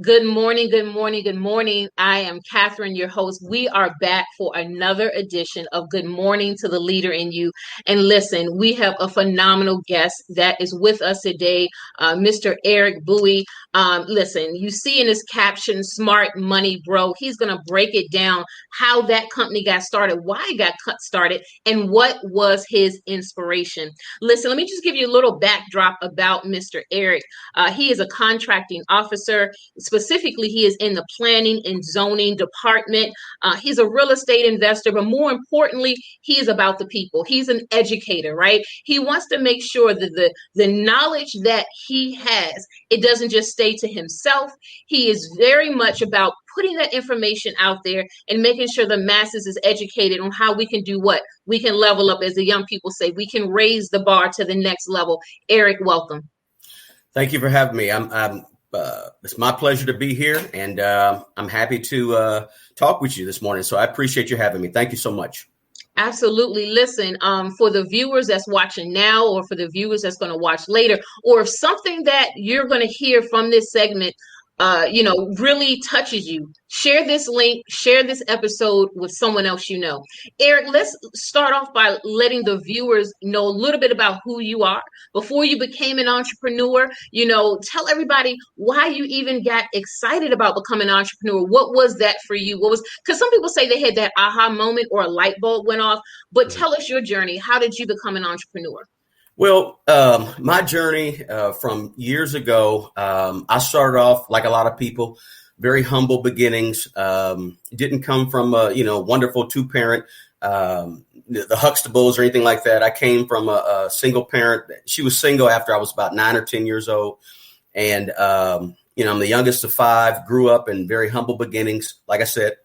Good morning, good morning, good morning. I am Catherine, your host. We are back for another edition of Good Morning to the Leader in You. And listen, we have a phenomenal guest that is with us today, Mr. Eric BOWIE. Listen, you see in his caption, Smart Money Bro. He's going to break it down how that company got started, why it got started, and what was his inspiration. Listen, let me just give you a little backdrop about Mr. Eric. He is a contracting officer. Specifically, he is in the planning and zoning department. He's a real estate investor, but more importantly, he is about the people. He's an educator, right? He wants to make sure that the knowledge that he has, it doesn't just stay to himself. He is very much about putting that information out there and making sure the masses is educated on how we can do what? We can level up, as the young people say. We can raise the bar to the next level. Eric, welcome. Thank you for having me. It's my pleasure to be here, and I'm happy to talk with you this morning. So I appreciate you having me. Thank you so much. Absolutely. Listen, for the viewers that's watching now, or for the viewers that's going to watch later, or if something that you're going to hear from this segment really touches you, share this link, share this episode with someone else you know. Eric, let's start off by letting the viewers know a little bit about who you are before you became an entrepreneur. Tell everybody why you even got excited about becoming an entrepreneur. What was that for you? Because some people say they had that aha moment or a light bulb went off, but tell us your journey. How did you become an entrepreneur? Well, my journey from years ago, I started off like a lot of people, very humble beginnings. Didn't come from a wonderful two-parent, the Huxtables or anything like that. I came from a single parent. She was single after I was about 9 or 10 years old, and I'm the youngest of 5. Grew up in very humble beginnings, like I said.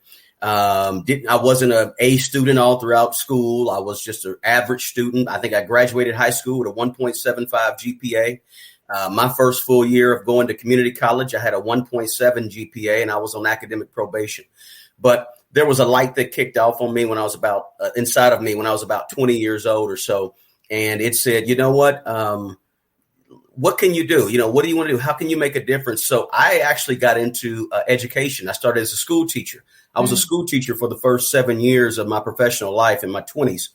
I wasn't an A student all throughout school. I was just an average student. I think I graduated high school with a 1.75 GPA. My first full year of going to community college, I had a 1.7 GPA, and I was on academic probation. But there was a light that kicked off on me when I was inside of me when I was about 20 years old or so. And it said, you know what can you do? What do you want to do? How can you make a difference? So I actually got into education. I started as a school teacher. I was a school teacher for the first 7 years of my professional life in my 20s.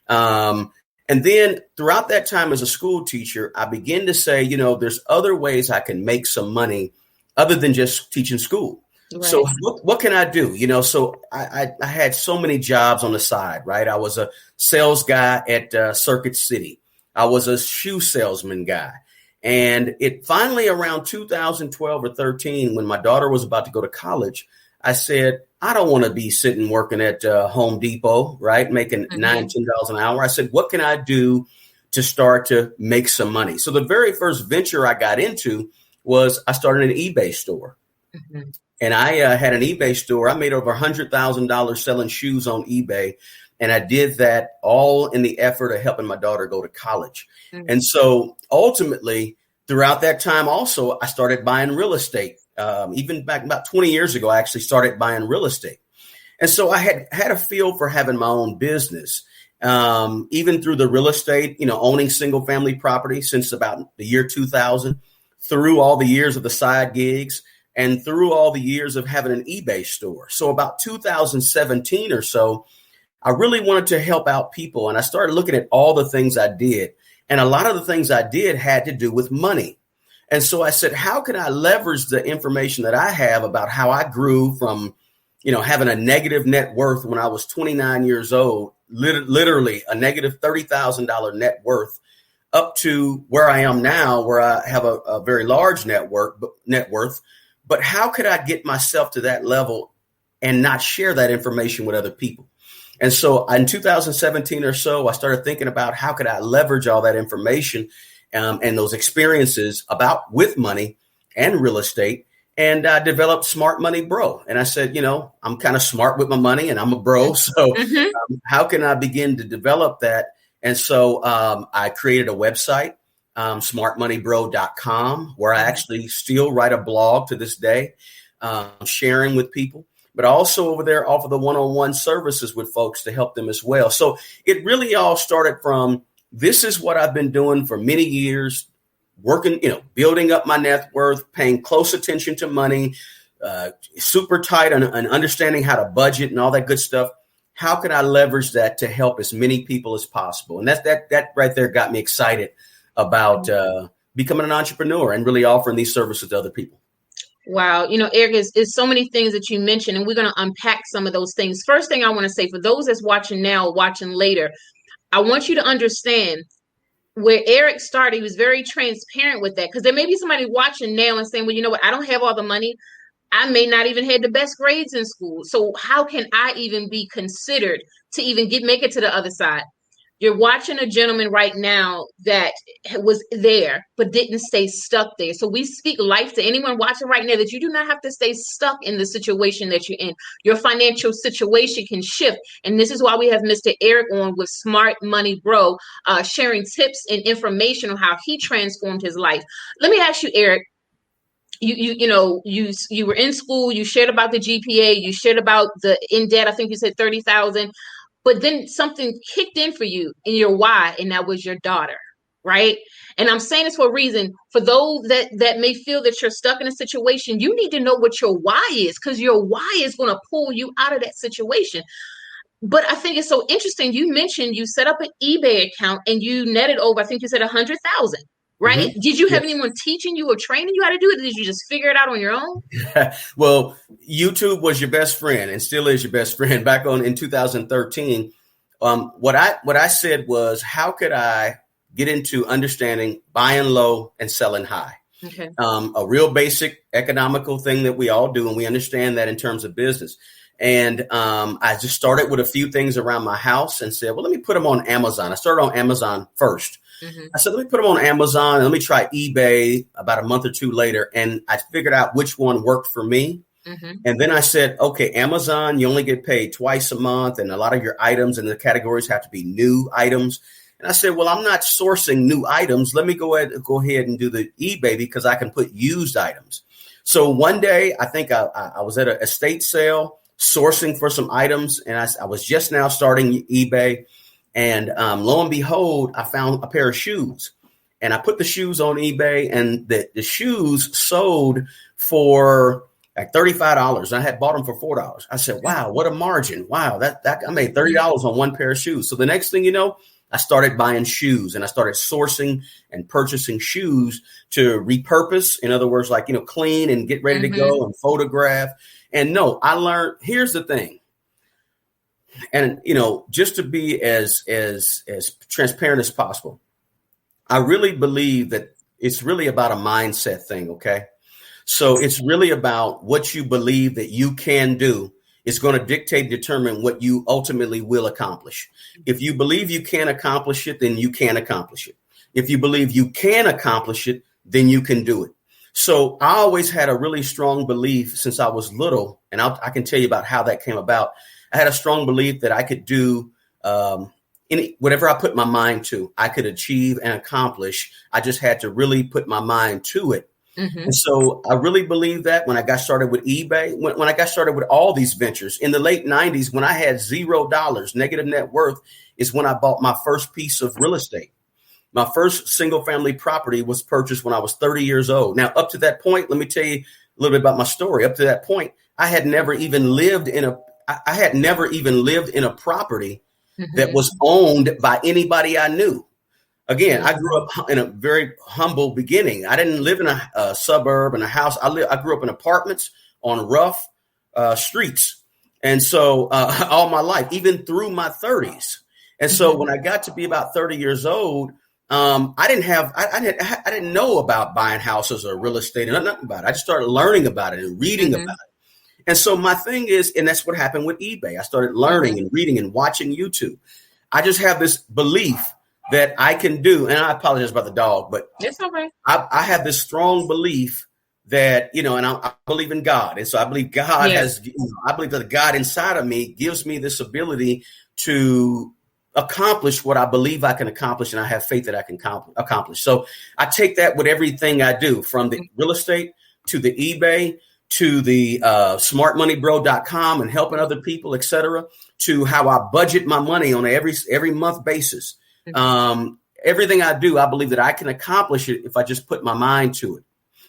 And then throughout that time as a school teacher, I began to say, there's other ways I can make some money other than just teaching school. Right. So what can I do? So I had so many jobs on the side, right? I was a sales guy at Circuit City. I was a shoe salesman guy. And it finally around 2012 or 13, when my daughter was about to go to college, I said, I don't want to be sitting working at Home Depot, right? Making $9, $10 an hour. I said, what can I do to start to make some money? So the very first venture I got into was I started an eBay store. Mm-hmm. And I had an eBay store. I made over $100,000 selling shoes on eBay. And I did that all in the effort of helping my daughter go to college. Mm-hmm. And so ultimately, throughout that time also, I started buying real estate. Even back about 20 years ago, I actually started buying real estate. And so I had a feel for having my own business, even through the real estate, owning single family property since about the year 2000, through all the years of the side gigs and through all the years of having an eBay store. So about 2017 or so, I really wanted to help out people. And I started looking at all the things I did. And a lot of the things I did had to do with money. And so I said, how can I leverage the information that I have about how I grew from, having a negative net worth when I was 29 years old, literally a negative $30,000 net worth, up to where I am now, where I have a very large net worth. But how could I get myself to that level and not share that information with other people? And so in 2017 or so, I started thinking about how could I leverage all that information and those experiences with money and real estate. And I developed Smart Money Bro. And I said, I'm kind of smart with my money and I'm a bro. So how can I begin to develop that? And so I created a website, smartmoneybro.com, where I actually still write a blog to this day, sharing with people. But also over there offer the one-on-one services with folks to help them as well. So it really all started from, this is what I've been doing for many years, working, building up my net worth, paying close attention to money, super tight on understanding how to budget and all that good stuff. How can I leverage that to help as many people as possible? And that right there got me excited about becoming an entrepreneur and really offering these services to other people. Wow. Eric, is so many things that you mentioned, and we're going to unpack some of those things. First thing I want to say, for those that's watching now, watching later, I want you to understand where Eric started. He was very transparent with that, because there may be somebody watching now and saying, well, you know what? I don't have all the money. I may not even have the best grades in school. So how can I even be considered to even make it to the other side? You're watching a gentleman right now that was there, but didn't stay stuck there. So we speak life to anyone watching right now, that you do not have to stay stuck in the situation that you're in. Your financial situation can shift. And this is why we have Mr. Eric on with Smart Money Bro, sharing tips and information on how he transformed his life. Let me ask you, Eric, you were in school, you shared about the GPA, you shared about the in debt, I think you said 30,000. But then something kicked in for you in your why, and that was your daughter, right? And I'm saying this for a reason. For those that may feel that you're stuck in a situation, you need to know what your why is, because your why is going to pull you out of that situation. But I think it's so interesting. You mentioned you set up an eBay account and you netted over, I think you said 100,000. Right? Mm-hmm. Did you have anyone teaching you or training you how to do it? Or did you just figure it out on your own? Well, YouTube was your best friend and still is your best friend. Back in 2013, what I said was, how could I get into understanding buying low and selling high? Okay. A real basic economical thing that we all do, and we understand that in terms of business. And I just started with a few things around my house and said, well, let me put them on Amazon. I started on Amazon first. Mm-hmm. I said, let me put them on Amazon and let me try eBay about a month or two later. And I figured out which one worked for me. Mm-hmm. And then I said, okay, Amazon, you only get paid twice a month. And a lot of your items in the categories have to be new items. And I said, well, I'm not sourcing new items. Let me go ahead and do the eBay, because I can put used items. So one day, I think I was at an estate sale sourcing for some items. And I was just now starting eBay. And lo and behold, I found a pair of shoes, and I put the shoes on eBay, and the shoes sold for like $35. I had bought them for $4. I said, wow, what a margin. Wow, that I made $30 on one pair of shoes. So the next thing you know, I started buying shoes, and I started sourcing and purchasing shoes to repurpose. In other words, like, clean and get ready to go and photograph. And no, I learned, here's the thing. And, just to be as transparent as possible, I really believe that it's really about a mindset thing. Okay. So it's really about what you believe that you can do is going to determine what you ultimately will accomplish. If you believe you can accomplish it, then you can accomplish it. If you believe you can accomplish it, then you can do it. So I always had a really strong belief since I was little, and I can tell you about how that came about. I had a strong belief that I could do whatever I put my mind to, I could achieve and accomplish. I just had to really put my mind to it. Mm-hmm. And so I really believe that when I got started with eBay, when I got started with all these ventures in the late 90s, when I had $0 negative net worth, is when I bought my first piece of real estate. My first single family property was purchased when I was 30 years old. Now, up to that point, let me tell you a little bit about my story. Up to that point, I had never even lived in a property that was owned by anybody I knew. Again, I grew up in a very humble beginning. I didn't live in a suburb and a house. I grew up in apartments on rough streets. And so all my life, even through my 30s. And so when I got to be about 30 years old, I didn't know about buying houses or real estate and nothing about it. I just started learning about it and reading about it. And so my thing is, and that's what happened with eBay. I started learning and reading and watching YouTube. I just have this belief that I can do, and I apologize about the dog, but it's all right. I have this strong belief that, and I believe in God. And so I believe God I believe that God inside of me gives me this ability to accomplish what I believe I can accomplish, and I have faith that I can accomplish. So I take that with everything I do, from the real estate to the eBay, to the smartmoneybro.com and helping other people, et cetera, to how I budget my money on every month basis. everything I do, I believe that I can accomplish it if I just put my mind to it.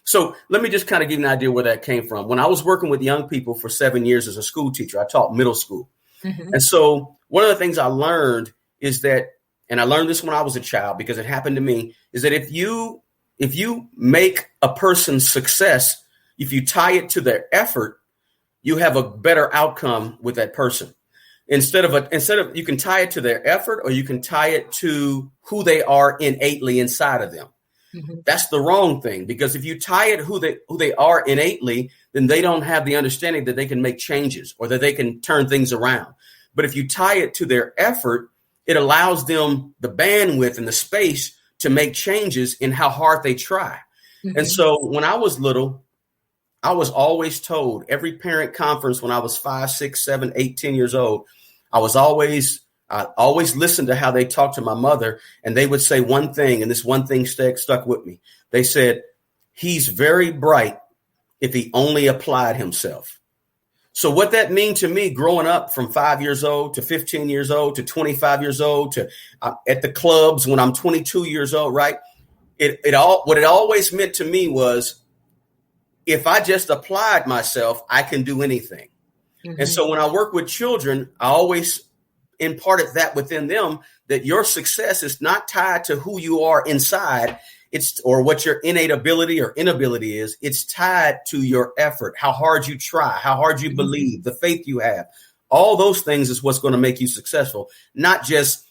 So let me just kind of give you an idea where that came from. When I was working with young people for 7 years as a school teacher, I taught middle school. Mm-hmm. And so one of the things I learned is that, and I learned this when I was a child because it happened to me, is that if you make a person's success, if you tie it to their effort, you have a better outcome with that person. Instead of you can tie it to their effort, or you can tie it to who they are innately inside of them. Mm-hmm. That's the wrong thing, because if you tie it who they are innately, then they don't have the understanding that they can make changes or that they can turn things around. But if you tie it to their effort, it allows them the bandwidth and the space to make changes in how hard they try. Mm-hmm. And so when I was little, I was always told, every parent conference when I was 5, 6, 7, 8, 10 years old, I always listened to how they talked to my mother, and they would say one thing, and this one thing stuck with me. They said, he's very bright if he only applied himself. So what that means to me growing up from 5 years old to 15 years old to 25 years old to at the clubs when I'm 22 years old, right? What it always meant to me was, if I just applied myself, I can do anything. Mm-hmm. And so when I work with children, I always imparted that within them, that your success is not tied to who you are inside, or what your innate ability or inability is. It's tied to your effort, how hard you try, how hard you believe, the faith you have. All those things is what's going to make you successful, not just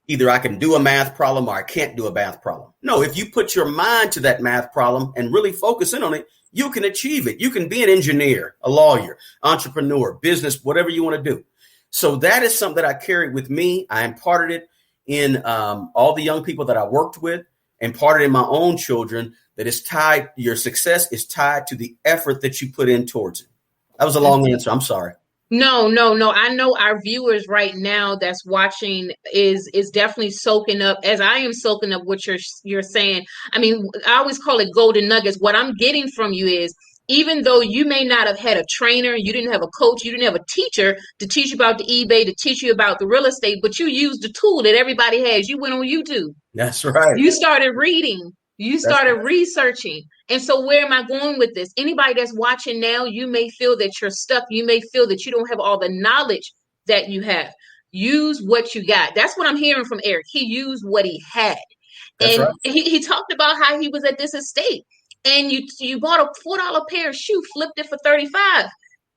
either I can do a math problem or I can't do a math problem. No, if you put your mind to that math problem and really focus in on it, you can achieve it. You can be an engineer, a lawyer, entrepreneur, business, whatever you want to do. So that is something that I carried with me. I imparted it in all the young people that I worked with, imparted in my own children, that is tied, your success is tied to the effort that you put in towards it. That was a long answer. I'm sorry. No. I know our viewers right now that's watching is definitely soaking up, as I am soaking up what you're saying. I mean, I always call it golden nuggets. What I'm getting from you is, even though you may not have had a trainer, you didn't have a coach, you didn't have a teacher to teach you about the eBay, to teach you about the real estate, but you used the tool that everybody has. You went on YouTube. That's right. You started reading. You started researching. And so where am I going with this? Anybody that's watching now, you may feel that you're stuck. You may feel that you don't have all the knowledge that you have. Use what you got. That's what I'm hearing from Eric. He used what he had. That's and right. he talked about how he was at this estate. And you bought a $4 pair of shoe, flipped it for $35.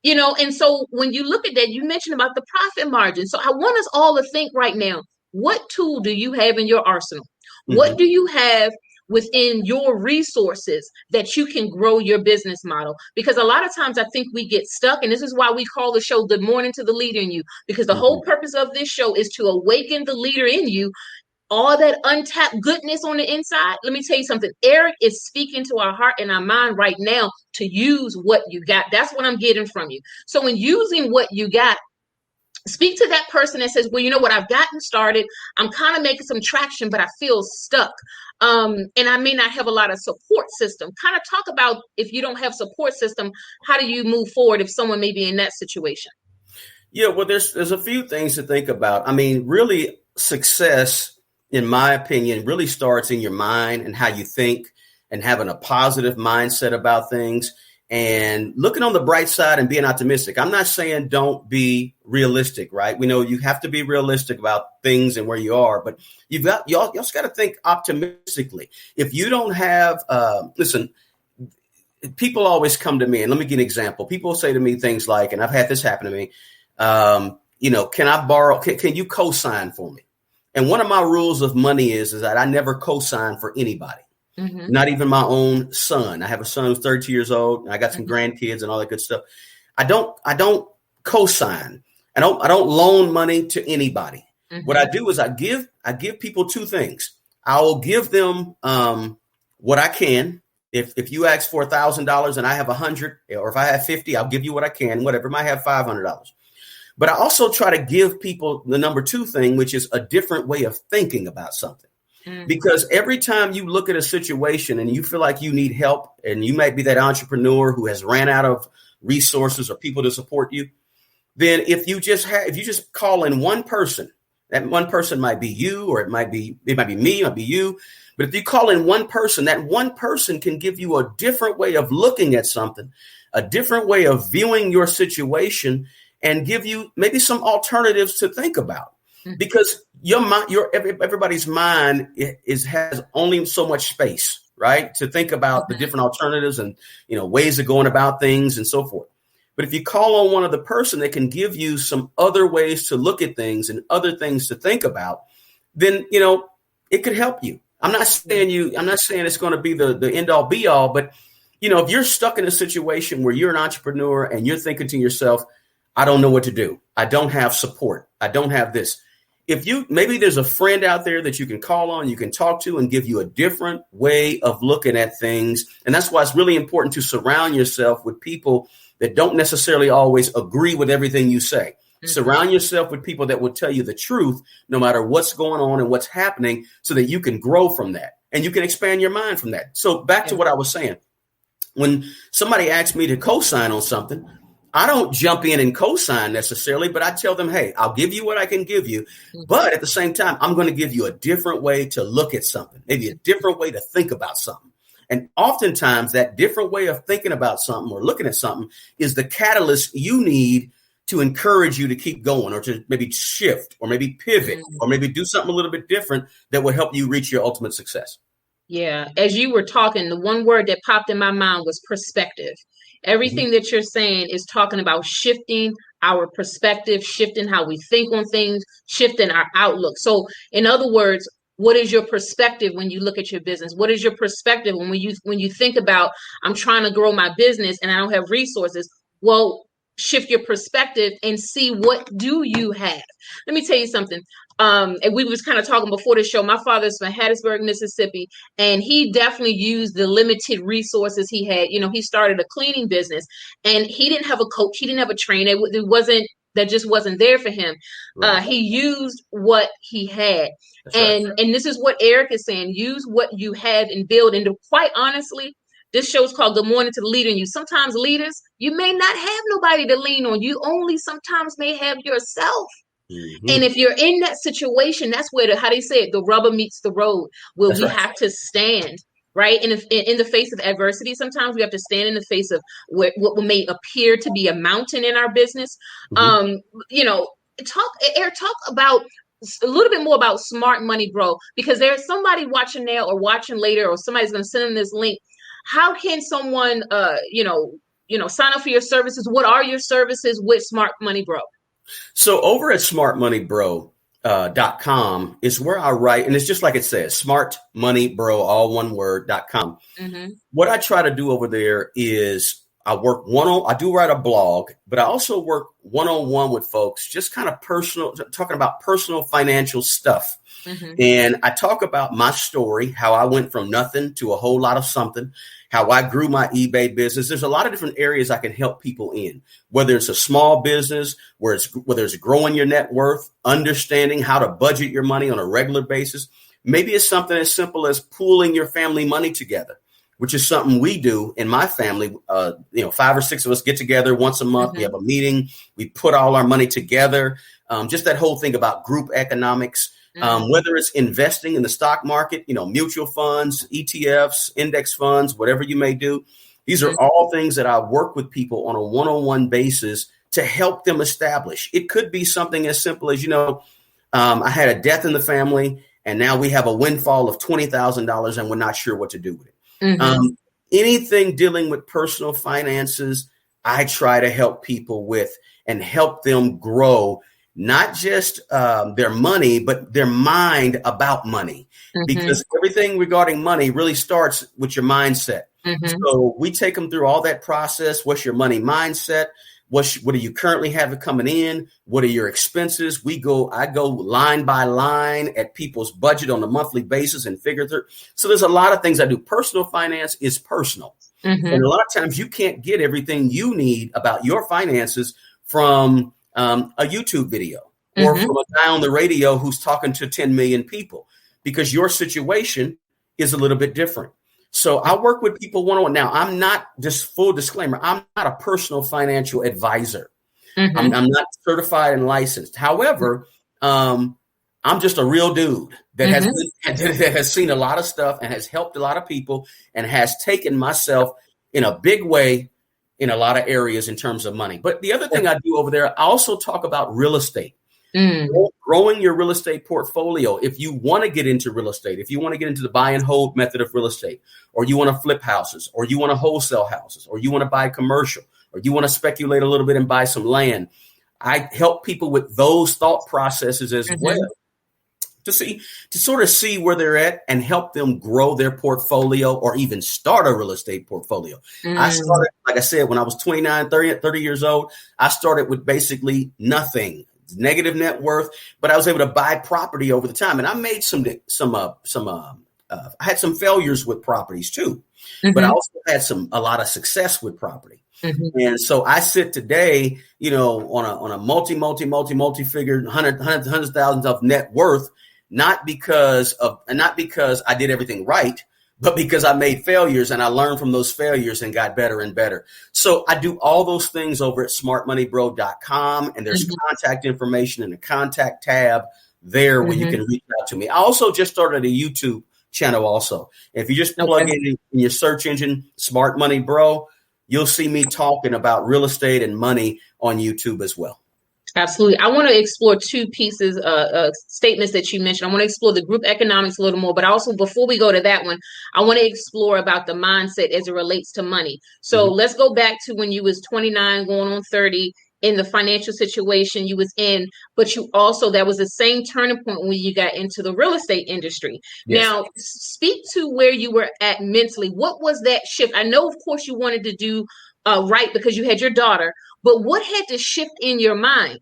And so when you look at that, you mentioned about the profit margin. So I want us all to think right now, what tool do you have in your arsenal? Mm-hmm. What do you have within your resources that you can grow your business model? Because a lot of times I think we get stuck, and this is why we call the show Good Morning to the Leader in You, because the whole purpose of this show is to awaken the leader in you, all that untapped goodness on the inside. Let me tell you something. Eric is speaking to our heart and our mind right now to use what you got. That's what I'm getting from you. So in using what you got, speak to that person that says, well, you know what, I've gotten started. I'm kind of making some traction, but I feel stuck. And I may not have a lot of support system. Kind of talk about, if you don't have support system, how do you move forward if someone may be in that situation? Yeah, well, there's a few things to think about. I mean, really, success, in my opinion, really starts in your mind and how you think, and having a positive mindset about things and looking on the bright side and being optimistic. I'm not saying don't be realistic, right? We know you have to be realistic about things and where you are, but you also got to think optimistically. If you don't have, listen, people always come to me, and let me give an example. People say to me things like, and I've had this happen to me, can I borrow, can you co-sign for me? And one of my rules of money is that I never co-sign for anybody, not even my own son. I have a son who's 32 years old, and I got some grandkids and all that good stuff. I don't co-sign. I don't loan money to anybody. What I do is I give people two things. I will give them what I can. If you ask for $1,000 and I have 100, or if I have 50, I'll give you what I can. Whatever, I might have $500. But I also try to give people the number two thing, which is a different way of thinking about something. Because every time you look at a situation and you feel like you need help, and you might be that entrepreneur who has ran out of resources or people to support you, then if you just call in one person That one person might be you, or it might be me, it might be you. But if you call in one person, that one person can give you a different way of looking at something, a different way of viewing your situation, and give you maybe some alternatives to think about. Because your mind, everybody's mind has only so much space, right, to think about the different alternatives and, ways of going about things and so forth. But if you call on one other person that can give you some other ways to look at things and other things to think about, then, it could help you. I'm not saying it's going to be the end all be all, but, if you're stuck in a situation where you're an entrepreneur and you're thinking to yourself, I don't know what to do. I don't have support. I don't have this. Maybe there's a friend out there that you can call on, you can talk to, and give you a different way of looking at things. And that's why it's really important to surround yourself with people that don't necessarily always agree with everything you say. Surround yourself with people that will tell you the truth, no matter what's going on and what's happening, so that you can grow from that and you can expand your mind from that. So back to what I was saying, when somebody asks me to co-sign on something, I don't jump in and co-sign necessarily, but I tell them, hey, I'll give you what I can give you. But at the same time, I'm going to give you a different way to look at something, maybe a different way to think about something. And oftentimes that different way of thinking about something or looking at something is the catalyst you need to encourage you to keep going, or to maybe shift, or maybe pivot, or maybe do something a little bit different that will help you reach your ultimate success. Yeah. As you were talking, the one word that popped in my mind was perspective. Everything that you're saying is talking about shifting our perspective, shifting how we think on things, shifting our outlook. So in other words, what is your perspective when you look at your business? What is your perspective when you think about, I'm trying to grow my business and I don't have resources? Well, shift your perspective and see, what do you have? Let me tell you something. And we was kind of talking before the show. My father's from Hattiesburg, Mississippi, and he definitely used the limited resources he had. He started a cleaning business, and he didn't have a coach. He didn't have a trainer. That just wasn't there for him. Right. He used what he had. That's and this is what Eric is saying. Use what you have and build. And quite honestly, this show is called Good Morning to the Leader in You. Sometimes leaders, you may not have nobody to lean on. You only sometimes may have yourself. And if you're in that situation, that's where how they say it, the rubber meets the road, where we have to stand, right? And if in the face of adversity, sometimes we have to stand in the face of what may appear to be a mountain in our business. Talk about a little bit more about Smart Money Bro, because there's somebody watching now or watching later, or somebody's going to send them this link. How can someone, sign up for your services? What are your services with Smart Money Bro? So over at smartmoneybro.com is where I write, and it's just like it says, Smart Money Bro, all one word.com. What I try to do over there is I do write a blog, but I also work one-on-one with folks, just kind of personal, talking about personal financial stuff. And I talk about my story, how I went from nothing to a whole lot of something, how I grew my eBay business. There's a lot of different areas I can help people in, whether it's a small business, whether it's growing your net worth, understanding how to budget your money on a regular basis. Maybe it's something as simple as pooling your family money together, which is something we do in my family. 5 or 6 of us get together once a month. We have a meeting. We put all our money together. Just that whole thing about group economics. Whether it's investing in the stock market, mutual funds, ETFs, index funds, whatever you may do. These are all things that I work with people on a one-on-one basis to help them establish. It could be something as simple as, I had a death in the family, and now we have a windfall of $20,000 and we're not sure what to do with it. Anything dealing with personal finances, I try to help people with and help them grow, not just their money, but their mind about money, because everything regarding money really starts with your mindset. So we take them through all that process. What's your money mindset? What do you currently have coming in? What are your expenses? I go line by line at people's budget on a monthly basis and figure through. So there's a lot of things I do. Personal finance is personal. And a lot of times you can't get everything you need about your finances from a YouTube video or from a guy on the radio who's talking to 10 million people, because your situation is a little bit different. So I work with people one-on-one. Now, I'm not, just full disclaimer, I'm not a personal financial advisor. I'm not certified and licensed. However, I'm just a real dude that Mm-hmm. that has seen a lot of stuff and has helped a lot of people and has taken myself in a big way in a lot of areas in terms of money. But the other thing I do over there, I also talk about real estate. Mm. Growing your real estate portfolio. If you want to get into real estate, if you want to get into the buy and hold method of real estate, or you want to flip houses, or you want to wholesale houses, or you want to buy commercial, or you want to speculate a little bit and buy some land, I help people with those thought processes as well to sort of see where they're at and help them grow their portfolio or even start a real estate portfolio. I started, like I said, when I was 29, 30 years old, I started with basically nothing. Negative net worth, but I was able to buy property over the time, and I made I had some failures with properties too, but I also had a lot of success with property. And so I sit today, on a multi-figure hundreds of thousands of net worth, not because I did everything right, but because I made failures and I learned from those failures and got better and better. So I do all those things over at smartmoneybro.com, and there's contact information in the contact tab there where you can reach out to me. I also just started a YouTube channel also. If you just plug in your search engine, Smart Money Bro, you'll see me talking about real estate and money on YouTube as well. Absolutely. I want to explore two pieces, statements that you mentioned. I want to explore the group economics a little more, but also before we go to that one, I want to explore about the mindset as it relates to money. So let's go back to when you was 29 going on 30 in the financial situation you was in, but you also, that was the same turning point when you got into the real estate industry. Yes. Now, speak to where you were at mentally. What was that shift? I know, of course, you wanted to do right because you had your daughter, but what had to shift in your mind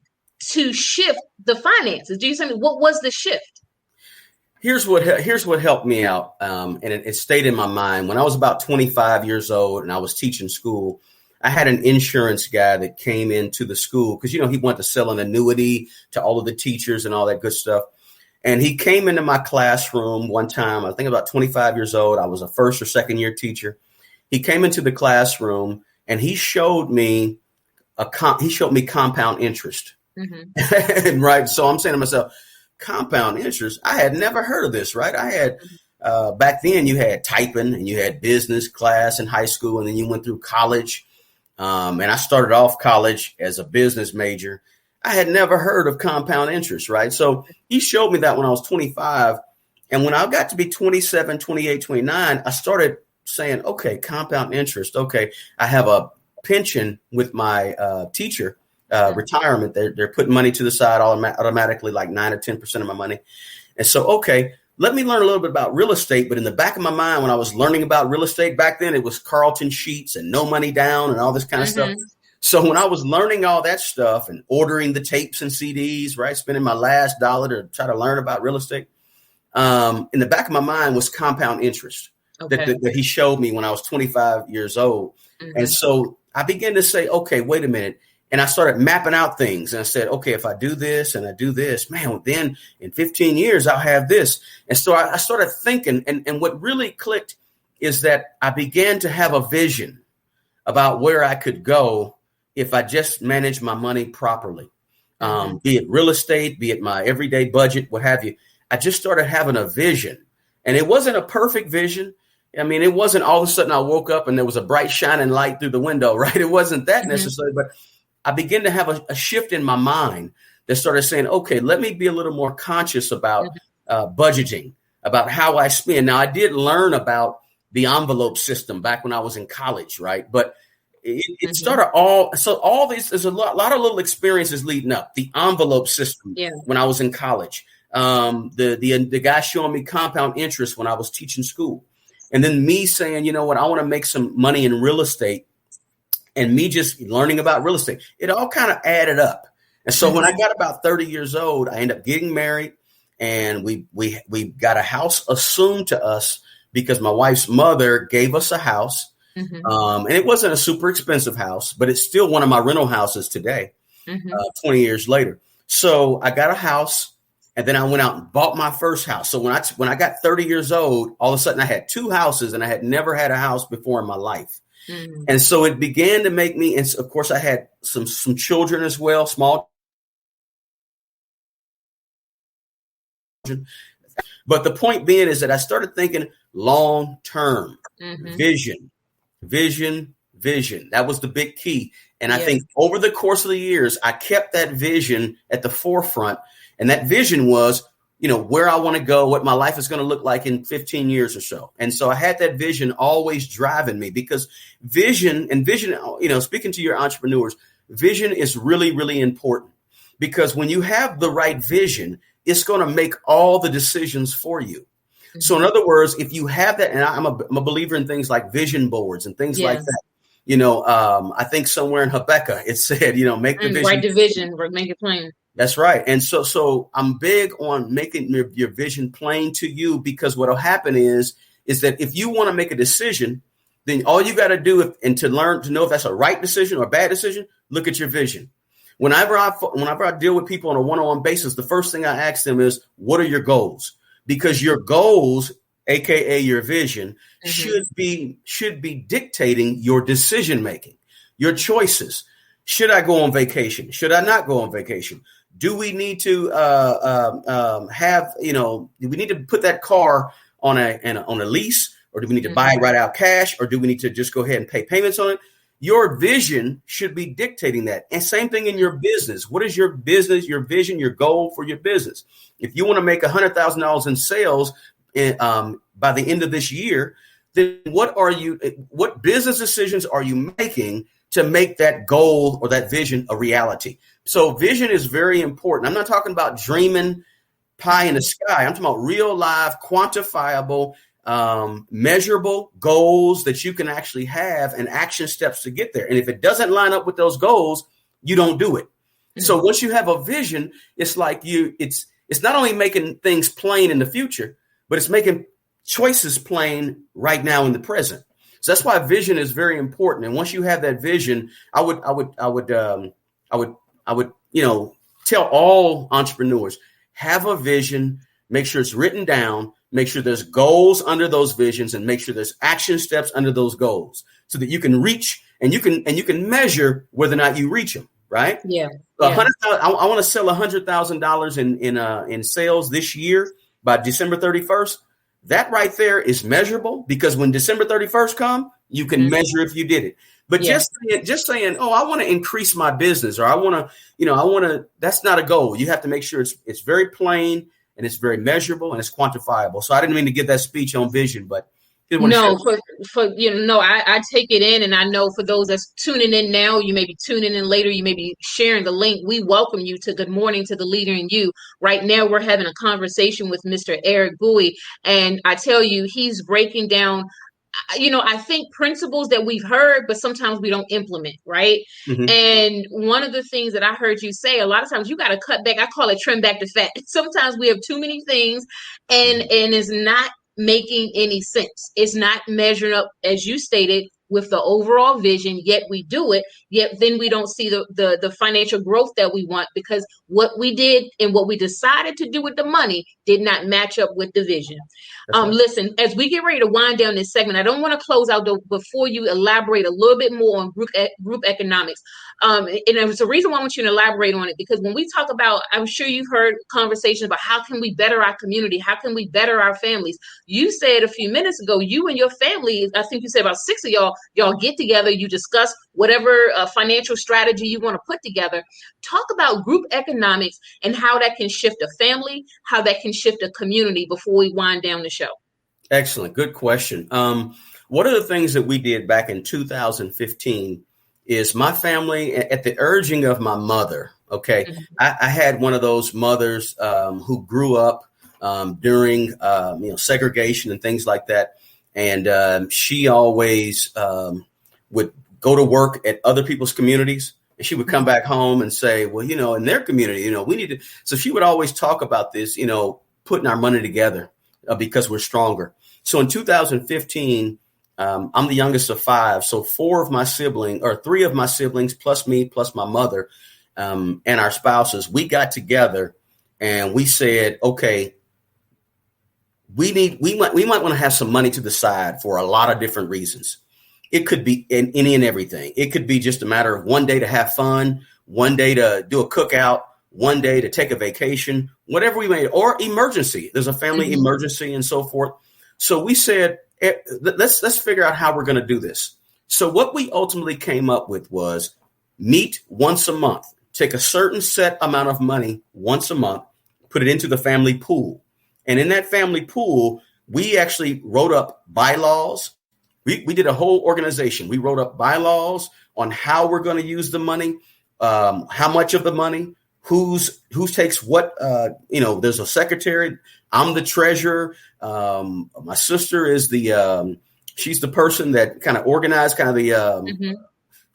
to shift the finances? Do you see what was the shift? Here's what helped me out, and it stayed in my mind. When I was about 25 years old and I was teaching school, I had an insurance guy that came into the school because, he wanted to sell an annuity to all of the teachers and all that good stuff. And he came into my classroom one time, I think about 25 years old. I was a first or second year teacher. He came into the classroom and he showed me compound interest. Right. So I'm saying to myself, compound interest. I had never heard of this. Right. I had back then you had typing and you had business class in high school, and then you went through college. And I started off college as a business major. I had never heard of compound interest. Right. So he showed me that when I was 25. And when I got to be 27, 28, 29, I started saying, OK, compound interest. OK, I have a pension with my teacher. Retirement, they're putting money to the side automatically, like 9 or 10% of my money. And so, okay, let me learn a little bit about real estate. But in the back of my mind, when I was learning about real estate back then, it was Carlton sheets and no money down and all this kind of stuff. So when I was learning all that stuff and ordering the tapes and CDs, right, spending my last dollar to try to learn about real estate, in the back of my mind was compound interest that he showed me when I was 25 years old. And so I began to say, okay, wait a minute. And I started mapping out things, and I said, okay, if I do this and I do this, man, then in 15 years, I'll have this. And so I started thinking, and what really clicked is that I began to have a vision about where I could go if I just managed my money properly, be it real estate, be it my everyday budget, what have you. I just started having a vision, and it wasn't a perfect vision. I mean, it wasn't all of a sudden I woke up and there was a bright shining light through the window, right? It wasn't that necessarily, but I began to have a shift in my mind that started saying, okay, let me be a little more conscious about budgeting, about how I spend. Now, I did learn about the envelope system back when I was in college, right? But it started all this, there's a lot of little experiences leading up. The envelope system when I was in college, the guy showing me compound interest when I was teaching school. And then me saying, you know what, I want to make some money in real estate. And me just learning about real estate, it all kind of added up. And so when I got about 30 years old, I ended up getting married, and we got a house assumed to us because my wife's mother gave us a house. And it wasn't a super expensive house, but it's still one of my rental houses today, 20 years later. So I got a house, and then I went out and bought my first house. So when I got 30 years old, all of a sudden I had two houses, and I had never had a house before in my life. And so it began to make me, and of course I had some children as well, small But the point being is that I started thinking long term, Mm-hmm. vision. That was the big key. And I Yes. think over the course of the years, I kept that vision at the forefront. And that vision was, where I want to go, what my life is going to look like in 15 years or so. And so I had that vision always driving me, because vision, speaking to your entrepreneurs, vision is really, really important, because when you have the right vision, it's going to make all the decisions for you. Mm-hmm. So in other words, if you have that, and I'm a believer in things like vision boards and things like that. I think somewhere in Habakkuk it said, make the vision. Write the vision or make it plain. That's right. And so I'm big on making your vision plain to you, because what'll happen is that if you want to make a decision, then all you got to do to learn to know if that's a right decision or a bad decision, look at your vision. Whenever I deal with people on a one-on-one basis, the first thing I ask them is, what are your goals? Because your goals, AKA your vision, mm-hmm. should be dictating your decision making, your choices. Should I go on vacation? Should I not go on vacation? Do we need to do we need to put that car on a lease, or do we need to buy it right out cash, or do we need to just go ahead and pay payments on it? Your vision should be dictating that. And same thing in your business. What is your business, your vision, your goal for your business? If you want to make $100,000 in sales by the end of this year, then what business decisions are you making to make that goal or that vision a reality? So vision is very important. I'm not talking about dreaming pie in the sky. I'm talking about real live, quantifiable, measurable goals that you can actually have and action steps to get there. And if it doesn't line up with those goals, you don't do it. Mm-hmm. So once you have a vision, it's like it's not only making things plain in the future, but it's making choices plain right now in the present. So that's why vision is very important. And once you have that vision, I would tell all entrepreneurs, have a vision, make sure it's written down, make sure there's goals under those visions, and make sure there's action steps under those goals, so that you can reach and you can measure whether or not you reach them. Right? Yeah. I want to sell $100,000 in sales this year by December 31st. That right there is measurable, because when December 31st comes, you can mm-hmm. measure if you did it. But just saying, oh, I want to increase my business, or I want to, that's not a goal. You have to make sure it's very plain, and it's very measurable, and it's quantifiable. So I didn't mean to give that speech on vision, but I take it in, and I know for those that's tuning in now, you may be tuning in later, you may be sharing the link. We welcome you to Good Morning to the Leader in You. Right now, we're having a conversation with Mr. Eric BOWIE, and I tell you, he's breaking down, I think principles that we've heard, but sometimes we don't implement, right? Mm-hmm. And one of the things that I heard you say, a lot of times you got to cut back. I call it trim back the fat. Sometimes we have too many things, and it's not making any sense. It's not measuring up, as you stated, with the overall vision, yet we do it, yet then we don't see the financial growth that we want, because what we did and what we decided to do with the money did not match up with the vision. Listen, as we get ready to wind down this segment, I don't want to close out before you elaborate a little bit more on group economics. And there's a reason why I want you to elaborate on it, because when we talk about, I'm sure you've heard conversations about how can we better our community? How can we better our families? You said a few minutes ago, you and your family, I think you said about 6 of y'all get together, you discuss whatever financial strategy you want to put together. Talk about group economics and how that can shift a family, how that can shift a community before we wind down the show. Excellent. Good question. One of the things that we did back in 2015 is my family, at the urging of my mother. Okay. Mm-hmm. I had one of those mothers who grew up during segregation and things like that. And she always would go to work at other people's communities, and she would come back home and say, well, in their community, we need to. So she would always talk about this, putting our money together because we're stronger. So in 2015, I'm the youngest of 5. So 3 of my siblings plus me, plus my mother, and our spouses, we got together and we said, okay, we might want to have some money to the side for a lot of different reasons. It could be any and everything. It could be just a matter of one day to have fun, one day to do a cookout, one day to take a vacation, whatever we made, or emergency. There's a family emergency and so forth. So we said, let's figure out how we're going to do this. So what we ultimately came up with was meet once a month, take a certain set amount of money once a month, put it into the family pool. And in that family pool, we actually wrote up bylaws. We did a whole organization. We wrote up bylaws on how we're going to use the money, how much of the money, who takes what. There's a secretary. I'm the treasurer. My sister is she's the person that kind of organized, kind of the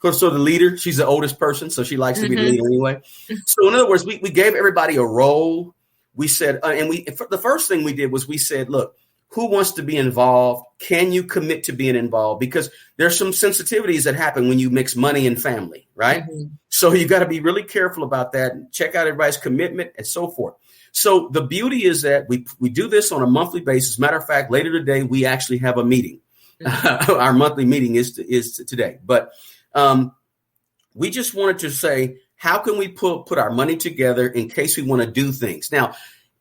sort of the leader. She's the oldest person, so she likes to be the leader anyway. So in other words, we gave everybody a role. We said, the first thing we did was we said, look, who wants to be involved? Can you commit to being involved? Because there's some sensitivities that happen when you mix money and family, right? So you got to be really careful about that and check out everybody's commitment and so forth. So the beauty is that we do this on a monthly basis. Matter of fact, later today, we actually have a meeting. Our monthly meeting is today. But we just wanted to say, how can we put our money together in case we want to do things? Now,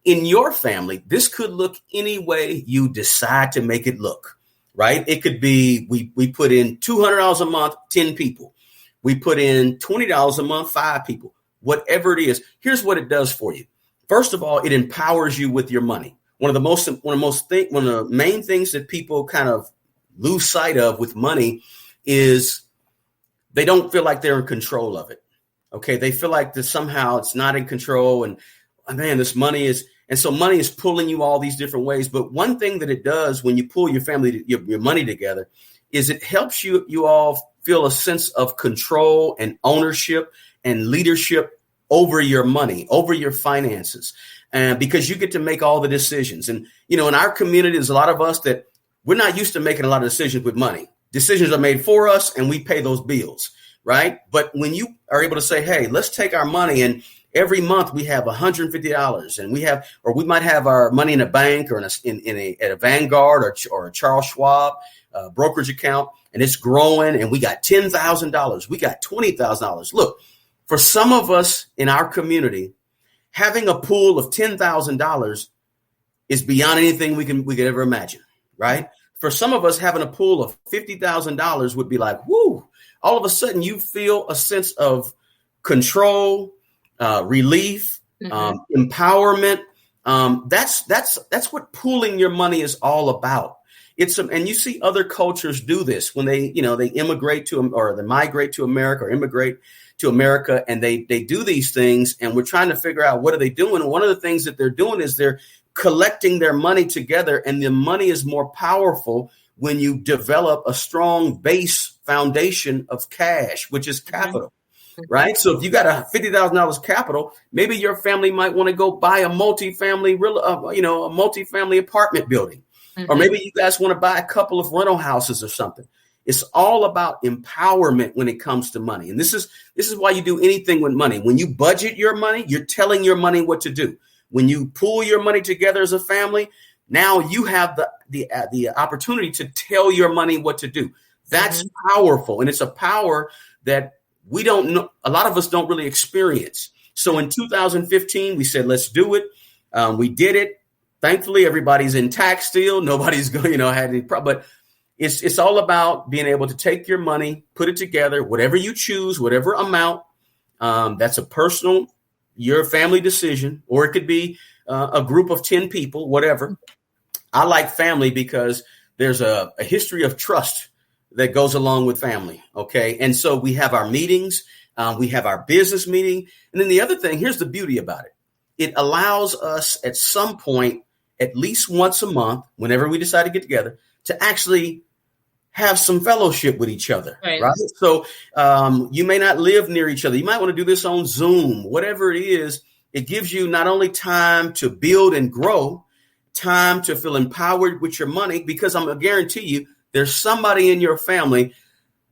in your family, this could look any way you decide to make it look, right? It could be we put in $200 a month, 10 people. We put in $20 a month, 5 people. Whatever it is, here's what it does for you. First of all, it empowers you with your money. One of the main things that people kind of lose sight of with money is they don't feel like they're in control of it. Okay, they feel like that somehow it's not in control, and man, this money is. And so money is pulling you all these different ways. But one thing that it does when you pull your family, your money together, is it helps you all feel a sense of control and ownership and leadership over your money, over your finances, because you get to make all the decisions. And, in our community, there's a lot of us that we're not used to making a lot of decisions with money. Decisions are made for us and we pay those bills, right? But when you are able to say, hey, let's take our money and every month we have $150 and we might have our money in a bank or at a Vanguard or a Charles Schwab brokerage account, and it's growing and we got $10,000. We got $20,000. Look, for some of us in our community, having a pool of $10,000 is beyond anything we could ever imagine, right? For some of us, having a pool of $50,000 would be like, whoo, all of a sudden you feel a sense of control, relief, empowerment. That's what pooling your money is all about. And you see other cultures do this when they immigrate or they migrate to America or immigrate to America, and they do these things, and we're trying to figure out what are they doing. And one of the things that they're doing is they're collecting their money together, and the money is more powerful when you develop a strong base foundation of cash, which is capital. Right. So if you got a $50,000 capital, maybe your family might want to go buy a multifamily apartment building, or maybe you guys want to buy a couple of rental houses or something. It's all about empowerment when it comes to money. And this is why you do anything with money. When you budget your money, you're telling your money what to do. When you pool your money together as a family, now you have the opportunity to tell your money what to do. That's powerful. And it's a power that we don't know. A lot of us don't really experience. So in 2015, we said, let's do it. We did it. Thankfully, everybody's intact still. Nobody's going, had any problem. But it's all about being able to take your money, put it together, whatever you choose, whatever amount. That's a personal, your family decision, or it could be a group of 10 people, whatever. I like family because there's a history of trust that goes along with family. Okay. And so we have our meetings, we have our business meeting. And then the other thing, here's the beauty about it. It allows us at some point, at least once a month, whenever we decide to get together, to actually have some fellowship with each other. Right? So you may not live near each other. You might want to do this on Zoom, whatever it is. It gives you not only time to build and grow, time to feel empowered with your money, because I'm going to guarantee you, there's somebody in your family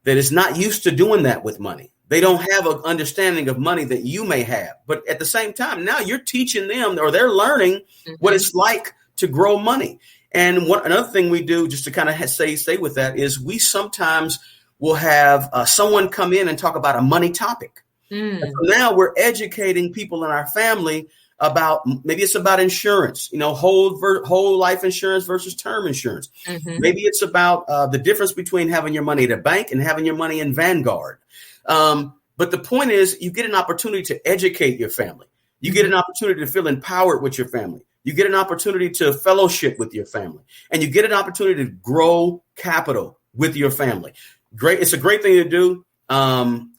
that is not used to doing that with money. They don't have an understanding of money that you may have. But at the same time, now you're teaching them, or they're learning what it's like to grow money. And another thing we do, just to kind of stay with that, is we sometimes will have someone come in and talk about a money topic. Mm. So now we're educating people in our family about, maybe it's about insurance, whole life insurance versus term insurance. Mm-hmm. Maybe it's about the difference between having your money at a bank and having your money in Vanguard. But the point is, you get an opportunity to educate your family. You get an opportunity to feel empowered with your family. You get an opportunity to fellowship with your family, and you get an opportunity to grow capital with your family. Great. It's a great thing to do.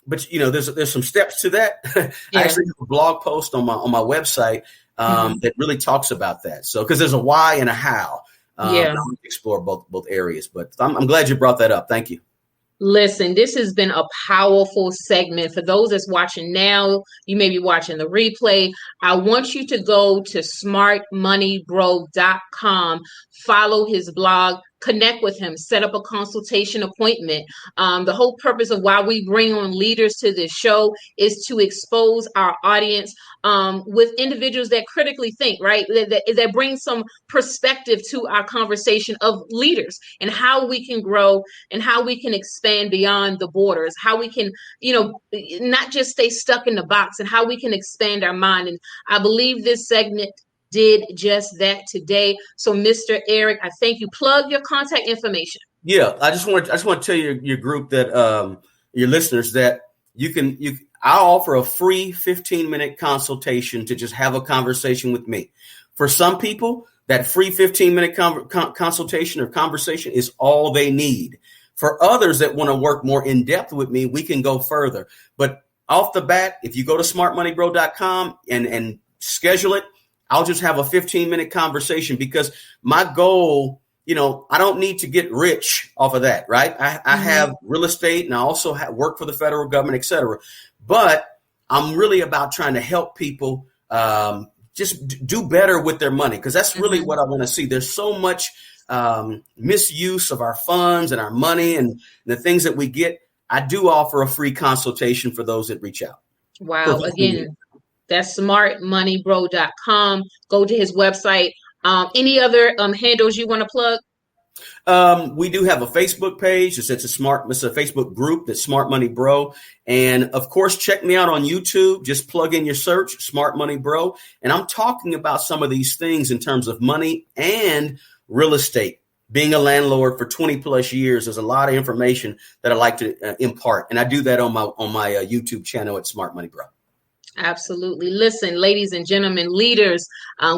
But there's some steps to that. Yeah. I actually have a blog post on my website that really talks about that. So, because there's a why and a how. I want to explore both areas, but I'm glad you brought that up. Thank you. Listen, this has been a powerful segment. For those that's watching now, you may be watching the replay. I want you to go to smartmoneybro.com, follow his blog, connect with him, set up a consultation appointment. The whole purpose of why we bring on leaders to this show is to expose our audience with individuals that critically think, right? That bring some perspective to our conversation of leaders and how we can grow and how we can expand beyond the borders, how we can, not just stay stuck in the box, and how we can expand our mind. And I believe this segment did just that today. So, Mr. Eric, I thank you. Plug your contact information. Yeah, I just want to tell your group that your listeners that I'll offer a free 15-minute consultation to just have a conversation with me. For some people, that free 15-minute consultation or conversation is all they need. For others that want to work more in depth with me, we can go further. But off the bat, if you go to smartmoneybro.com and schedule it, I'll just have a 15-minute conversation, because my goal, I don't need to get rich off of that, right? I have real estate, and I also work for the federal government, et cetera. But I'm really about trying to help people just do better with their money, because that's really what I want to see. There's so much misuse of our funds and our money and the things that we get. I do offer a free consultation for those that reach out. Wow. Again, that's smartmoneybro.com. Go to his website. Any other handles you want to plug? We do have a Facebook page. It's a Facebook group that's Smart Money Bro. And of course, check me out on YouTube. Just plug in your search, Smart Money Bro. And I'm talking about some of these things in terms of money and real estate. Being a landlord for 20 plus years, there's a lot of information that I like to impart. And I do that on my YouTube channel at Smart Money Bro. Absolutely. Listen, ladies and gentlemen, leaders,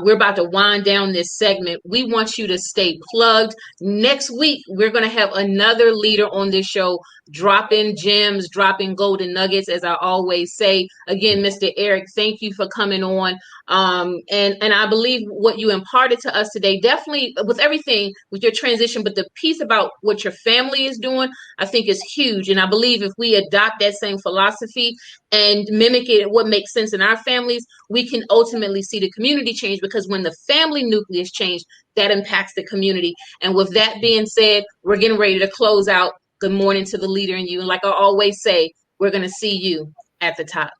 we're about to wind down this segment. We want you to stay plugged. Next week, we're going to have another leader on this show, dropping gems, dropping golden nuggets, as I always say. Again, Mr. Eric, thank you for coming on. And I believe what you imparted to us today, definitely with everything, with your transition, but the piece about what your family is doing, I think is huge. And I believe if we adopt that same philosophy and mimic it, what makes sense in our families, we can ultimately see the community change, because when the family nucleus change, that impacts the community. And with that being said, we're getting ready to close out. Good morning to the leader in you. And like I always say, we're going to see you at the top.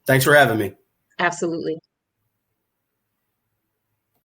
Thanks for having me. Absolutely.